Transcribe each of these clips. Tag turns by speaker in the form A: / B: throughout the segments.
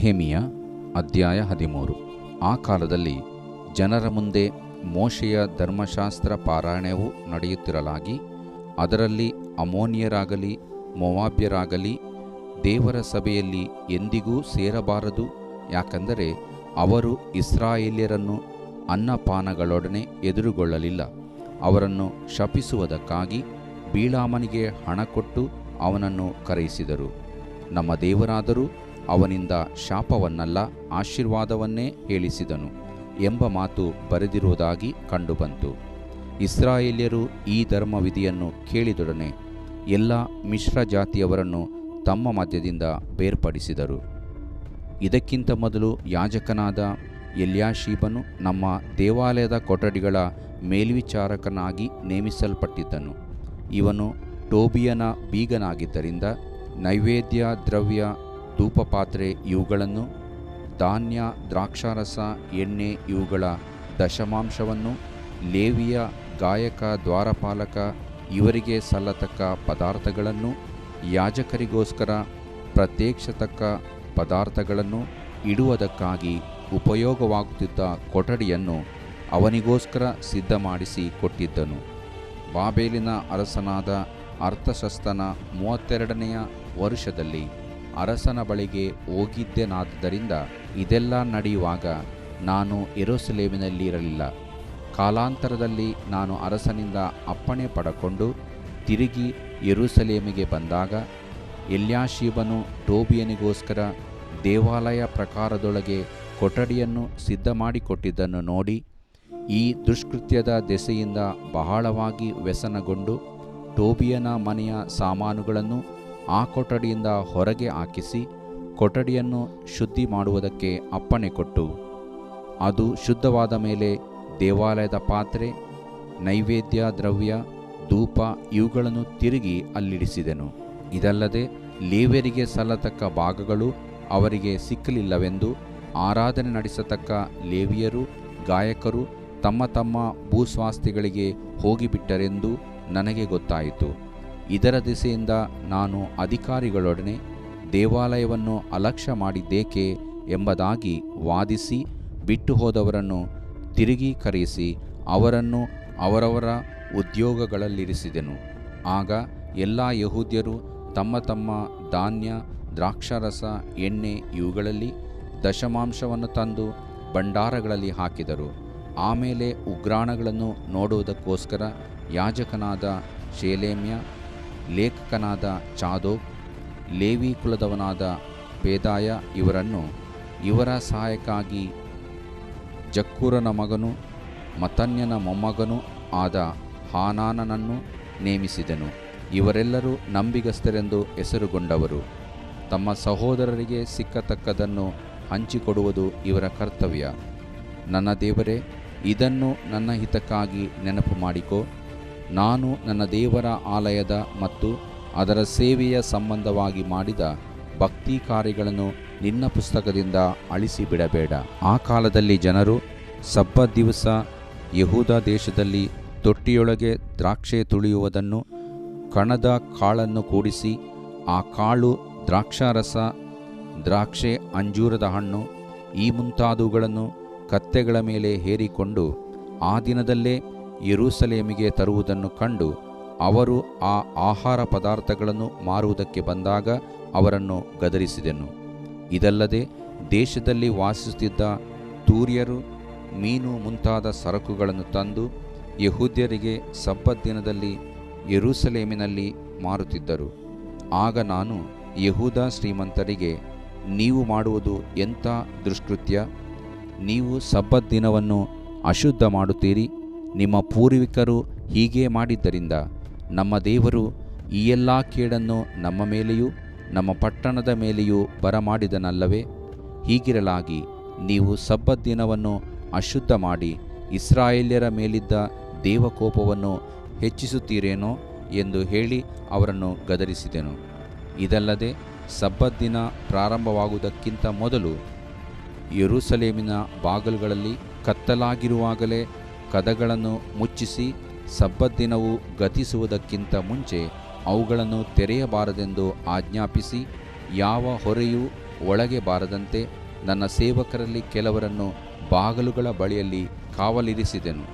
A: ನೆಹೆಮೀಯ ಅಧ್ಯಾಯ 13. ಆ ಕಾಲದಲ್ಲಿ ಜನರ ಮುಂದೆ ಮೋಶೆಯ ಧರ್ಮಶಾಸ್ತ್ರ ಪಾರಾಯಣವು ನಡೆಯುತ್ತಿರಲಾಗಿ, ಅದರಲ್ಲಿ ಅಮ್ಮೋನಿಯರಾಗಲಿ ಮೋವಾಬ್ಯರಾಗಲಿ ದೇವರ ಸಭೆಯಲ್ಲಿ ಎಂದಿಗೂ ಸೇರಬಾರದು. ಯಾಕಂದರೆ ಅವರು ಇಸ್ರಾಯೇಲ್ಯರನ್ನು ಅನ್ನಪಾನಗಳೊಡನೆ ಎದುರುಗೊಳ್ಳಲಿಲ್ಲ. ಅವರನ್ನು ಶಪಿಸುವುದಕ್ಕಾಗಿ ಬೀಳಾಮನಿಗೆ ಹಣ ಕೊಟ್ಟು ಅವನನ್ನು ಕರೆಯಿಸಿದರು. ನಮ್ಮ ದೇವರಾದರೂ ಅವನಿಂದ ಶಾಪವನ್ನಲ್ಲ ಆಶೀರ್ವಾದವನ್ನೇ ಹೇಳಿಸಿದನು ಎಂಬ ಮಾತು ಬರೆದಿರುವುದಾಗಿ ಕಂಡುಬಂತು. ಇಸ್ರಾಯೇಲ್ಯರು ಈ ಧರ್ಮವಿಧಿಯನ್ನು ಕೇಳಿದೊಡನೆ ಎಲ್ಲ ಮಿಶ್ರ ಜಾತಿಯವರನ್ನು ತಮ್ಮ ಮಧ್ಯದಿಂದ ಬೇರ್ಪಡಿಸಿದರು. ಇದಕ್ಕಿಂತ ಮೊದಲು ಯಾಜಕನಾದ ಎಲ್ಯಾಷೀಬನು ನಮ್ಮ ದೇವಾಲಯದ ಕೊಠಡಿಗಳ ಮೇಲ್ವಿಚಾರಕನಾಗಿ ನೇಮಿಸಲ್ಪಟ್ಟಿದ್ದನು. ಇವನು ಟೋಬೀಯನ ಬೀಗನಾಗಿದ್ದರಿಂದ ನೈವೇದ್ಯ ದ್ರವ್ಯ, ಧೂಪಪಾತ್ರೆ ಇವುಗಳನ್ನು, ಧಾನ್ಯ, ದ್ರಾಕ್ಷಾರಸ, ಎಣ್ಣೆ ಇವುಗಳ ದಶಮಾಂಶವನ್ನು, ಲೇವಿಯ, ಗಾಯಕ, ದ್ವಾರಪಾಲಕ ಇವರಿಗೆ ಸಲ್ಲತಕ್ಕ ಪದಾರ್ಥಗಳನ್ನು, ಯಾಜಕರಿಗೋಸ್ಕರ ಪ್ರತ್ಯೇಕಿಸತಕ್ಕ ಪದಾರ್ಥಗಳನ್ನು ಇಡುವುದಕ್ಕಾಗಿ ಉಪಯೋಗವಾಗುತ್ತಿದ್ದ ಕೊಠಡಿಯನ್ನು ಅವನಿಗೋಸ್ಕರ ಸಿದ್ಧಮಾಡಿಸಿ ಕೊಟ್ಟಿದ್ದನು. ಬಾಬೇಲಿನ ಅರಸನಾದ ಅರ್ತಷಸ್ತನ 32ನೆಯ ವರುಷದಲ್ಲಿ ಅರಸನ ಬಳಿಗೆ ಹೋಗಿದ್ದೆನಾದ್ದರಿಂದ ಇದೆಲ್ಲ ನಡೆಯುವಾಗ ನಾನು ಯೆರೂಸಲೇಮಿನಲ್ಲಿರಲಿಲ್ಲ. ಕಾಲಾಂತರದಲ್ಲಿ ನಾನು ಅರಸನಿಂದ ಅಪ್ಪಣೆ ಪಡಕೊಂಡು ತಿರುಗಿ ಯೆರೂಸಲೇಮಿಗೆ ಬಂದಾಗ, ಎಲ್ಯಾಷೀಬನು ಟೋಬೀಯನಿಗೋಸ್ಕರ ದೇವಾಲಯ ಪ್ರಾಕಾರದೊಳಗೆ ಕೊಠಡಿಯನ್ನು ಸಿದ್ಧಮಾಡಿಕೊಟ್ಟಿದ್ದನ್ನು ನೋಡಿ, ಈ ದುಷ್ಕೃತ್ಯದ ದೆಸೆಯಿಂದ ಬಹಳವಾಗಿ ವ್ಯಸನಗೊಂಡು ಟೋಬೀಯನ ಮನೆಯ ಸಾಮಾನುಗಳನ್ನು ಆ ಕೊಠಡಿಯಿಂದ ಹೊರಗೆ ಹಾಕಿಸಿ ಕೊಠಡಿಯನ್ನು ಶುದ್ಧಿ ಮಾಡುವುದಕ್ಕೆ ಅಪ್ಪಣೆ ಕೊಟ್ಟು, ಅದು ಶುದ್ಧವಾದ ಮೇಲೆ ದೇವಾಲಯದ ಪಾತ್ರೆ, ನೈವೇದ್ಯ ದ್ರವ್ಯ, ಧೂಪ ಇವುಗಳನ್ನು ತಿರುಗಿ ಅಲ್ಲಿಡಿಸಿದೆನು. ಇದಲ್ಲದೆ ಲೇವಿಯರಿಗೆ ಸಲ್ಲತಕ್ಕ ಭಾಗಗಳು ಅವರಿಗೆ ಸಿಕ್ಕಲಿಲ್ಲವೆಂದು ಆರಾಧನೆ ನಡೆಸತಕ್ಕ ಲೇವಿಯರು, ಗಾಯಕರು ತಮ್ಮ ತಮ್ಮ ಭೂಸ್ವಾಸ್ಥಿಗಳಿಗೆ ಹೋಗಿಬಿಟ್ಟರೆಂದು ನನಗೆ ಗೊತ್ತಾಯಿತು. ಇದರ ದಿಸೆಯಿಂದ ನಾನು ಅಧಿಕಾರಿಗಳೊಡನೆ ದೇವಾಲಯವನ್ನು ಅಲಕ್ಷ್ಯ ಮಾಡಿದ್ದೇಕೆ ಎಂಬುದಾಗಿ ವಾದಿಸಿ ಬಿಟ್ಟು ಹೋದವರನ್ನು ತಿರುಗಿ ಕರೆಯಿಸಿ ಅವರನ್ನು ಅವರವರ ಉದ್ಯೋಗಗಳಲ್ಲಿರಿಸಿದೆನು. ಆಗ ಎಲ್ಲ ಯಹೂದ್ಯರು ತಮ್ಮ ತಮ್ಮ ಧಾನ್ಯ, ದ್ರಾಕ್ಷಾರಸ, ಎಣ್ಣೆ ಇವುಗಳಲ್ಲಿ ದಶಮಾಂಶವನ್ನು ತಂದು ಭಂಡಾರಗಳಲ್ಲಿ ಹಾಕಿದರು. ಆಮೇಲೆ ಉಗ್ರಾಣಗಳನ್ನು ನೋಡುವುದಕ್ಕೋಸ್ಕರ ಯಾಜಕನಾದ ಶೇಲೆಮ್ಯ, ಲೇಖಕನಾದ ಚಾದೋಕ್, ಲೇವಿ ಕುಲದವನಾದ ಪೇದಾಯ ಇವರನ್ನು, ಇವರ ಸಹಾಯಕ್ಕಾಗಿ ಜಕ್ಕೂರನ ಮಗನೂ ಮತನ್ಯನ ಮೊಮ್ಮಗನೂ ಆದ ಹಾನಾನನನ್ನು ನೇಮಿಸಿದೆನು. ಇವರೆಲ್ಲರೂ ನಂಬಿಗಸ್ತರೆಂದು ಹೆಸರುಗೊಂಡವರು. ತಮ್ಮ ಸಹೋದರರಿಗೆ ಸಿಕ್ಕತಕ್ಕದನ್ನು ಹಂಚಿಕೊಡುವುದು ಇವರ ಕರ್ತವ್ಯ. ನನ್ನ ದೇವರೇ, ಇದನ್ನು ನನ್ನ ಹಿತಕ್ಕಾಗಿ ನೆನಪು ಮಾಡಿಕೋ. ನಾನು ನನ್ನ ದೇವರ ಆಲಯದ ಮತ್ತು ಅದರ ಸೇವೆಯ ಸಂಬಂಧವಾಗಿ ಮಾಡಿದ ಭಕ್ತಿ ಕಾರ್ಯಗಳನ್ನು ನಿನ್ನ ಪುಸ್ತಕದಿಂದ ಅಳಿಸಿಬಿಡಬೇಡ. ಆ ಕಾಲದಲ್ಲಿ ಜನರು ಸಬ್ಬತ್ ದಿವಸ ಯೆಹೂದ ದೇಶದಲ್ಲಿ ತೊಟ್ಟಿಯೊಳಗೆ ದ್ರಾಕ್ಷೆ ತುಳಿಯುವುದನ್ನು, ಕಣದ ಕಾಳನ್ನು ಕೂಡಿಸಿ ಆ ಕಾಳು, ದ್ರಾಕ್ಷಾರಸ, ದ್ರಾಕ್ಷೆ, ಅಂಜೂರದ ಹಣ್ಣು ಈ ಮುಂತಾದವುಗಳನ್ನು ಕತ್ತೆಗಳ ಮೇಲೆ ಹೇರಿಕೊಂಡು ಆ ದಿನದಲ್ಲೇ ಯೆರೂಸಲೇಮಿಗೆ ತರುವುದನ್ನು ಕಂಡು, ಅವರು ಆ ಆಹಾರ ಪದಾರ್ಥಗಳನ್ನು ಮಾರುವುದಕ್ಕೆ ಬಂದಾಗ ಅವರನ್ನು ಗದರಿಸಿದೆನು. ಇದಲ್ಲದೆ ದೇಶದಲ್ಲಿ ವಾಸಿಸುತ್ತಿದ್ದ ತೂರ್ಯರು ಮೀನು ಮುಂತಾದ ಸರಕುಗಳನ್ನು ತಂದು ಯಹೂದ್ಯರಿಗೆ ಸಬ್ಬತ್ ದಿನದಲ್ಲಿ ಯೆರೂಸಲೇಮಿನಲ್ಲಿ ಮಾರುತ್ತಿದ್ದರು. ಆಗ ನಾನು ಯಹೂದ ಶ್ರೀಮಂತರಿಗೆ, ನೀವು ಮಾಡುವುದು ಎಂಥ ದುಷ್ಕೃತ್ಯ! ನೀವು ಸಬ್ಬತ್ ದಿನವನ್ನು ಅಶುದ್ಧ ಮಾಡುತ್ತೀರಿ. ನಿಮ್ಮ ಪೂರ್ವಿಕರು ಹೀಗೆ ಮಾಡಿದ್ದರಿಂದ ನಮ್ಮ ದೇವರು ಈ ಎಲ್ಲ ಕೇಡನ್ನು ನಮ್ಮ ಮೇಲೆಯೂ ನಮ್ಮ ಪಟ್ಟಣದ ಮೇಲೆಯೂ ಬರಮಾಡಿದನಲ್ಲವೇ? ಹೀಗಿರಲಾಗಿ ನೀವು ಸಬ್ಬತ್ ದಿನವನ್ನು ಅಶುದ್ಧ ಮಾಡಿ ಇಸ್ರಾಯೇಲ್ಯರ ಮೇಲಿದ್ದ ದೇವಕೋಪವನ್ನು ಹೆಚ್ಚಿಸುತ್ತೀರೇನೋ ಎಂದು ಹೇಳಿ ಅವರನ್ನು ಗದರಿಸಿದೆನು. ಇದಲ್ಲದೆ ಸಬ್ಬತ್ ದಿನ ಪ್ರಾರಂಭವಾಗುವುದಕ್ಕಿಂತ ಮೊದಲು ಯೆರೂಸಲೇಮಿನ ಬಾಗಿಲುಗಳಲ್ಲಿ ಕತ್ತಲಾಗಿರುವಾಗಲೇ ಕದಗಳನ್ನು ಮುಚ್ಚಿಸಿ, ಸಬ್ಬತ್ ದಿನವು ಗತಿಸುವುದಕ್ಕಿಂತ ಮುಂಚೆ ಅವುಗಳನ್ನು ತೆರೆಯಬಾರದೆಂದು ಆಜ್ಞಾಪಿಸಿ, ಯಾವ ಹೊರೆಯೂ ಒಳಗೆ ಬಾರದಂತೆ ನನ್ನ ಸೇವಕರಲ್ಲಿ ಕೆಲವರನ್ನು ಬಾಗಿಲುಗಳ ಬಳಿಯಲ್ಲಿ ಕಾವಲಿರಿಸಿದೆನು.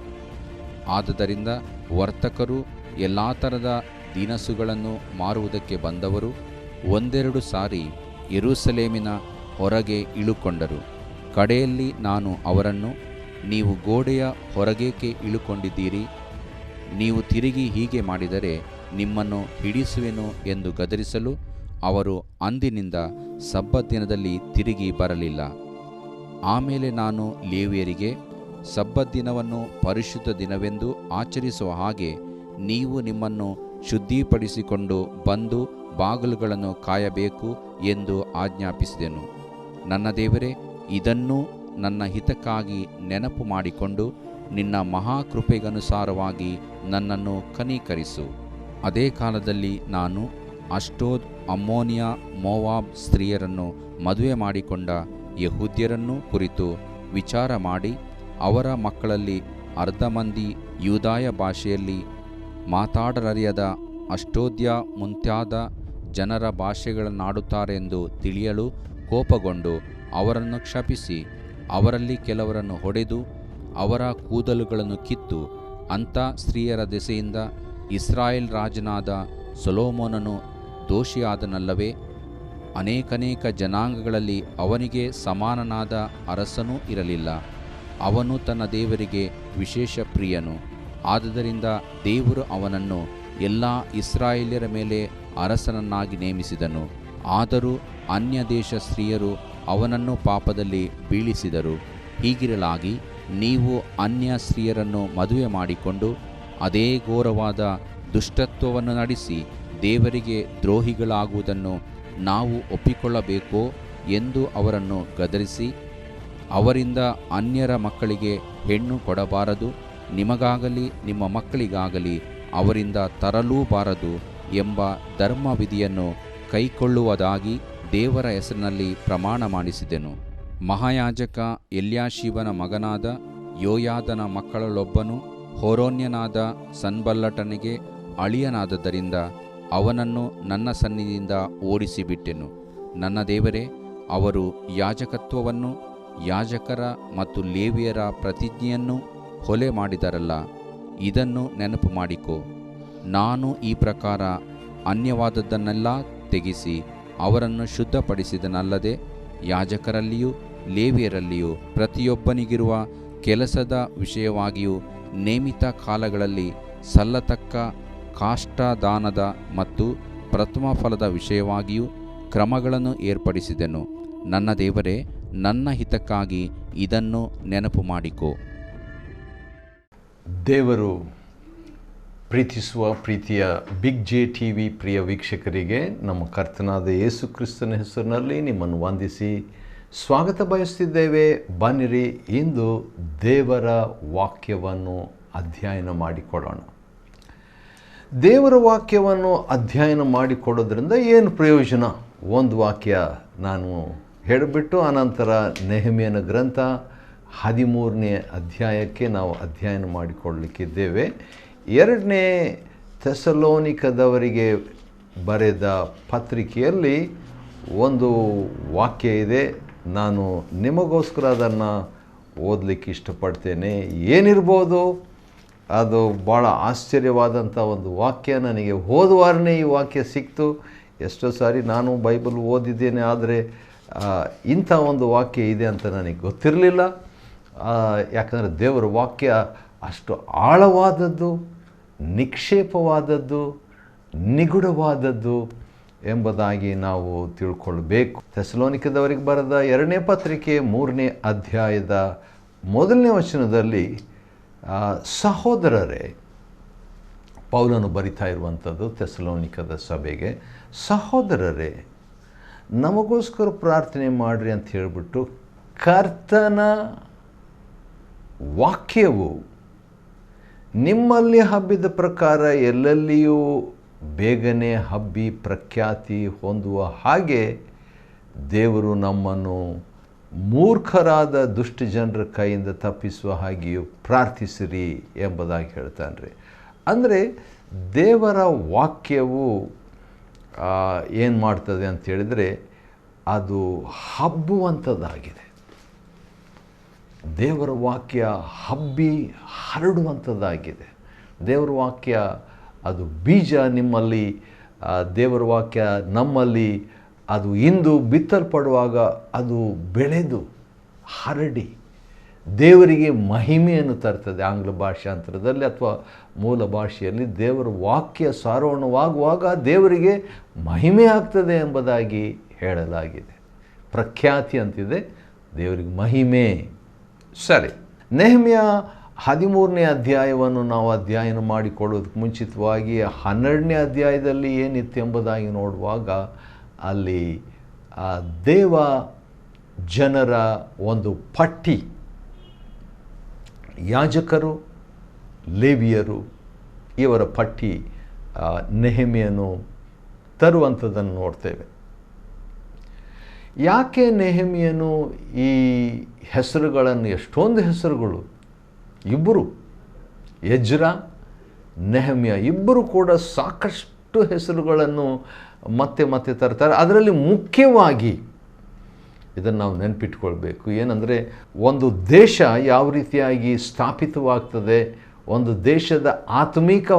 A: ಆದುದರಿಂದ ವರ್ತಕರು, ಎಲ್ಲ ಥರದ ದಿನಸುಗಳನ್ನು ಮಾರುವುದಕ್ಕೆ ಬಂದವರು ಒಂದೆರಡು ಸಾರಿ ಯೆರೂಸಲೇಮಿನ ಹೊರಗೆ ಇಳುಕೊಂಡರು. ಕಡೆಯಲ್ಲಿ ನಾನು ಅವರನ್ನು, ನೀವು ಗೋಡೆಯ ಹೊರಗೇಕೆ ಇಳುಕೊಂಡಿದ್ದೀರಿ? ನೀವು ತಿರುಗಿ ಹೀಗೆ ಮಾಡಿದರೆ ನಿಮ್ಮನ್ನು ಹಿಡಿಸುವೆನು ಎಂದು ಗದರಿಸಲು, ಅವರು ಅಂದಿನಿಂದ ಸಬ್ಬತ್ ದಿನದಲ್ಲಿ ತಿರುಗಿ ಬರಲಿಲ್ಲ. ಆಮೇಲೆ ನಾನು ಲೇವಿಯರಿಗೆ, ಸಬ್ಬತ್ ದಿನವನ್ನು ಪರಿಶುದ್ಧ ದಿನವೆಂದು ಆಚರಿಸುವ ಹಾಗೆ ನೀವು ನಿಮ್ಮನ್ನು ಶುದ್ಧಿಪಡಿಸಿಕೊಂಡು ಬಂದು ಬಾಗಿಲುಗಳನ್ನು ಕಾಯಬೇಕು ಎಂದು ಆಜ್ಞಾಪಿಸಿದೆನು. ನನ್ನ ದೇವರೇ, ಇದನ್ನೂ ನನ್ನ ಹಿತಕ್ಕಾಗಿ ನೆನಪು ಮಾಡಿಕೊಂಡು ನಿನ್ನ ಮಹಾಕೃಪೆಗನುಸಾರವಾಗಿ ನನ್ನನ್ನು ಕನಿಕರಿಸು. ಅದೇ ಕಾಲದಲ್ಲಿ ನಾನು ಅಷ್ಟೋದ್, ಅಮ್ಮೋನಿಯ, ಮೋವಾಬ್ ಸ್ತ್ರೀಯರನ್ನು ಮದುವೆ ಮಾಡಿಕೊಂಡ ಯೆಹೂದ್ಯರನ್ನು ಕುರಿತು ವಿಚಾರ ಮಾಡಿ, ಅವರ ಮಕ್ಕಳಲ್ಲಿ ಅರ್ಧ ಮಂದಿ ಯೂದಾಯ ಭಾಷೆಯಲ್ಲಿ ಮಾತಾಡಲರಿಯದ ಅಷ್ಟೋದ್ಯ ಮುಂತಾದ ಜನರ ಭಾಷೆಗಳನ್ನಾಡುತ್ತಾರೆಂದು ತಿಳಿಯಲು ಕೋಪಗೊಂಡು ಅವರನ್ನು ಶಪಿಸಿ, ಅವರಲ್ಲಿ ಕೆಲವರನ್ನು ಹೊಡೆದು ಅವರ ಕೂದಲುಗಳನ್ನು ಕಿತ್ತು, ಅಂಥ ಸ್ತ್ರೀಯರ ದೆಸೆಯಿಂದ ಇಸ್ರಾಯೇಲ್ ರಾಜನಾದ ಸೊಲೊಮೋನನು ದೋಷಿಯಾದನಲ್ಲವೇ? ಅನೇಕನೇಕ ಜನಾಂಗಗಳಲ್ಲಿ ಅವನಿಗೆ ಸಮಾನನಾದ ಅರಸನೂ ಇರಲಿಲ್ಲ. ಅವನು ತನ್ನ ದೇವರಿಗೆ ವಿಶೇಷ ಪ್ರಿಯನು. ಆದುದರಿಂದ ದೇವರು ಅವನನ್ನು ಎಲ್ಲ ಇಸ್ರಾಯೇಲ್ಯರ ಮೇಲೆ ಅರಸನನ್ನಾಗಿ ನೇಮಿಸಿದನು. ಆದರೂ ಅನ್ಯ ದೇಶ ಸ್ತ್ರೀಯರು ಅವನನ್ನು ಪಾಪದಲ್ಲಿ ಬೀಳಿಸಿದರು. ಹೀಗಿರಲಾಗಿ ನೀವು ಅನ್ಯ ಸ್ತ್ರೀಯರನ್ನು ಮದುವೆ ಮಾಡಿಕೊಂಡು ಅದೇ ಘೋರವಾದ ದುಷ್ಟತ್ವವನ್ನು ನಡೆಸಿ ದೇವರಿಗೆ ದ್ರೋಹಿಗಳಾಗುವುದನ್ನು ನಾವು ಒಪ್ಪಿಕೊಳ್ಳಬೇಕೋ ಎಂದು ಅವರನ್ನು ಗದರಿಸಿ, ಅವರಿಂದ ಅನ್ಯರ ಮಕ್ಕಳಿಗೆ ಹೆಣ್ಣು ಕೊಡಬಾರದು, ನಿಮಗಾಗಲಿ ನಿಮ್ಮ ಮಕ್ಕಳಿಗಾಗಲಿ ಅವರಿಂದ ತರಲೂಬಾರದು ಎಂಬ ಧರ್ಮವಿಧಿಯನ್ನು ಕೈಕೊಳ್ಳುವುದಾಗಿ ದೇವರ ಹೆಸರಿನಲ್ಲಿ ಪ್ರಮಾಣ ಮಾಡಿಸಿದೆನು. ಮಹಾಯಾಜಕ ಎಲ್ಯಾಷೀಬನ ಮಗನಾದ ಯೋಯಾದನ ಮಕ್ಕಳಲ್ಲೊಬ್ಬನು ಹೋರೋನ್ಯನಾದ ಸನ್ಬಲ್ಲಟನಿಗೆ ಅಳಿಯನಾದದ್ದರಿಂದ ಅವನನ್ನು ನನ್ನ ಸನ್ನಿಧಿಯಿಂದ ಓಡಿಸಿಬಿಟ್ಟೆನು. ನನ್ನ ದೇವರೇ, ಅವರು ಯಾಜಕತ್ವವನ್ನು, ಯಾಜಕರ ಮತ್ತು ಲೇವಿಯರ ಪ್ರತಿಜ್ಞೆಯನ್ನು ಹೊಲೆ ಮಾಡಿದರಲ್ಲ, ಇದನ್ನು ನೆನಪು ಮಾಡಿಕೊ. ನಾನು ಈ ಪ್ರಕಾರ ಅನ್ಯವಾದದ್ದನ್ನೆಲ್ಲ ತೆಗೆಸಿ ಅವರನ್ನು ಶುದ್ಧಪಡಿಸಿದನಲ್ಲದೆ, ಯಾಜಕರಲ್ಲಿಯೂ ಲೇವಿಯರಲ್ಲಿಯೂ ಪ್ರತಿಯೊಬ್ಬನಿಗಿರುವ ಕೆಲಸದ ವಿಷಯವಾಗಿಯೂ ನೇಮಿತ ಕಾಲಗಳಲ್ಲಿ ಸಲ್ಲತಕ್ಕ ಕಾಷ್ಠದಾನದ ಮತ್ತು ಪ್ರಥಮ ಫಲದ ವಿಷಯವಾಗಿಯೂ ಕ್ರಮಗಳನ್ನು ಏರ್ಪಡಿಸಿದೆನು. ನನ್ನ ದೇವರೇ, ನನ್ನ ಹಿತಕ್ಕಾಗಿ ಇದನ್ನು ನೆನಪು ಮಾಡಿಕೊ.
B: ದೇವರು ಪ್ರೀತಿಸುವ ಪ್ರೀತಿಯ ಬಿಗ್ ಜೆ ಟಿ ವಿ ಪ್ರಿಯ ವೀಕ್ಷಕರಿಗೆ ನಮ್ಮ ಕರ್ತನಾದ ಯೇಸು ಕ್ರಿಸ್ತನ ಹೆಸರಿನಲ್ಲಿ ನಿಮ್ಮನ್ನು ವಂದಿಸಿ ಸ್ವಾಗತ ಬಯಸ್ತಿದ್ದೇವೆ. ಬನ್ನಿರಿ, ಇಂದು ದೇವರ ವಾಕ್ಯವನ್ನು ಅಧ್ಯಯನ ಮಾಡಿಕೊಳ್ಳೋಣ. ದೇವರ ವಾಕ್ಯವನ್ನು ಅಧ್ಯಯನ ಮಾಡಿಕೊಡೋದ್ರಿಂದ ಏನು ಪ್ರಯೋಜನ? ಒಂದು ವಾಕ್ಯ ನಾನು ಹೇಳಿಬಿಟ್ಟು ಅನಂತರ ನೆಹೆಮೀಯನ ಗ್ರಂಥ 13ನೇ ಅಧ್ಯಾಯಕ್ಕೆ ನಾವು ಅಧ್ಯಯನ ಮಾಡಿಕೊಳ್ಳಲಿಕ್ಕಿದ್ದೇವೆ. 2ನೇ ಥೆಸಲೋನಿಕದವರಿಗೆ ಬರೆದ ಪತ್ರಿಕೆಯಲ್ಲಿ ಒಂದು ವಾಕ್ಯ ಇದೆ. ನಾನು ನಿಮಗೋಸ್ಕರ ಅದನ್ನು ಓದಲಿಕ್ಕೆ ಇಷ್ಟಪಡ್ತೇನೆ. ಏನಿರ್ಬೋದು? ಅದು ಭಾಳ ಆಶ್ಚರ್ಯವಾದಂಥ ಒಂದು ವಾಕ್ಯ. ನನಗೆ ಹೋದ ವಾರನೇ ಈ ವಾಕ್ಯ ಸಿಕ್ತು. ಎಷ್ಟೋ ಸಾರಿ ನಾನು ಬೈಬಲ್ ಓದಿದ್ದೇನೆ, ಆದರೆ ಇಂಥ ಒಂದು ವಾಕ್ಯ ಇದೆ ಅಂತ ನನಗೆ ಗೊತ್ತಿರಲಿಲ್ಲ. ಯಾಕಂದರೆ ದೇವರ ವಾಕ್ಯ ಅಷ್ಟು ಆಳವಾದದ್ದು, ನಿಕ್ಷೇಪವಾದದ್ದು, ನಿಗೂಢವಾದದ್ದು ಎಂಬುದಾಗಿ ನಾವು ತಿಳ್ಕೊಳ್ಬೇಕು. ಥೆಸಲೋನಿಕದವರಿಗೆ ಬರೆದ 2ನೇ ಪತ್ರಿಕೆ 3ನೇ ಅಧ್ಯಾಯದ 1ನೇ ವಚನದಲ್ಲಿ, ಸಹೋದರರೇ, ಪೌಲನು ಬರಿತಾ ಇರುವಂಥದ್ದು ಥೆಸಲೋನಿಕದ ಸಭೆಗೆ, ಸಹೋದರರೇ ನಮಗೋಸ್ಕರ ಪ್ರಾರ್ಥನೆ ಮಾಡಿರಿ ಅಂತ ಹೇಳಿಬಿಟ್ಟು ಕರ್ತನ ವಾಕ್ಯವು ನಿಮ್ಮಲ್ಲಿ ಹಬ್ಬಿದ ಪ್ರಕಾರ ಎಲ್ಲೆಲ್ಲಿಯೂ ಬೇಗನೆ ಹಬ್ಬಿ ಪ್ರಖ್ಯಾತಿ ಹೊಂದುವ ಹಾಗೆ ದೇವರು ನಮ್ಮನ್ನು ಮೂರ್ಖರಾದ ದುಷ್ಟ ಜನರ ಕೈಯಿಂದ ತಪ್ಪಿಸುವ ಹಾಗೆಯೂ ಪ್ರಾರ್ಥಿಸಿರಿ ಎಂಬುದಾಗಿ ಹೇಳ್ತಾನೆ ರೀ. ಅಂದರೆ ದೇವರ ವಾಕ್ಯವು ಏನು ಮಾಡ್ತದೆ ಅಂತ ಹೇಳಿದರೆ, ಅದು ಹಬ್ಬುವಂಥದ್ದಾಗಿದೆ. ದೇವರ ವಾಕ್ಯ ಹಬ್ಬಿ ಹರಡುವಂಥದ್ದಾಗಿದೆ. ದೇವರ ವಾಕ್ಯ ಅದು ಬೀಜ ನಿಮ್ಮಲ್ಲಿ, ದೇವರ ವಾಕ್ಯ ನಮ್ಮಲ್ಲಿ ಅದು ಇಂದು ಬಿತ್ತಲ್ಪಡುವಾಗ ಅದು ಬೆಳೆದು ಹರಡಿ ದೇವರಿಗೆ ಮಹಿಮೆಯನ್ನು ತರ್ತದೆ. ಆಂಗ್ಲ ಭಾಷಾಂತರದಲ್ಲಿ ಅಥವಾ ಮೂಲ ಭಾಷೆಯಲ್ಲಿ ದೇವರ ವಾಕ್ಯ ಸಾರೋಣವಾಗುವಾಗ ದೇವರಿಗೆ ಮಹಿಮೆ ಆಗ್ತದೆ ಎಂಬುದಾಗಿ ಹೇಳಲಾಗಿದೆ. ಪ್ರಖ್ಯಾತಿ ಅಂತಿದೆ, ದೇವರಿಗೆ ಮಹಿಮೆ. ಸರಿ, ನೆಹೆಮ್ಯ 13ನೇ ಅಧ್ಯಾಯವನ್ನು ನಾವು ಅಧ್ಯಯನ ಮಾಡಿಕೊಳ್ಳೋದಕ್ಕೆ ಮುಂಚಿತವಾಗಿ 12ನೇ ಅಧ್ಯಾಯದಲ್ಲಿ ಏನಿತ್ತು ಎಂಬುದಾಗಿ ನೋಡುವಾಗ ಅಲ್ಲಿ ದೇವ ಜನರ ಒಂದು ಪಟ್ಟಿ, ಯಾಜಕರು, ಲೇವಿಯರು ಇವರ ಪಟ್ಟಿ ನೆಹೆಮ್ಯನು ತರುವಂಥದ್ದನ್ನು ನೋಡ್ತೇವೆ. ಯಾಕೆ ನೆಹೆಮ್ಯನು ಈ ಹೆಸರುಗಳನ್ನು, ಎಷ್ಟೊಂದು ಹೆಸರುಗಳು, ಇಬ್ಬರು ಎಜ್ರ, ನೆಹೆಮ್ಯ ಇಬ್ಬರು ಕೂಡ ಸಾಕಷ್ಟು ಹೆಸರುಗಳನ್ನು ಮತ್ತೆ ಮತ್ತೆ ತರ್ತಾರೆ. ಅದರಲ್ಲಿ ಮುಖ್ಯವಾಗಿ ಇದನ್ನು ನಾವು ನೆನಪಿಟ್ಕೊಳ್ಬೇಕು. ಏನಂದರೆ, ಒಂದು ದೇಶ ಯಾವ ರೀತಿಯಾಗಿ ಸ್ಥಾಪಿತವಾಗ್ತದೆ, ಒಂದು ದೇಶದ ಆತ್ಮಿಕ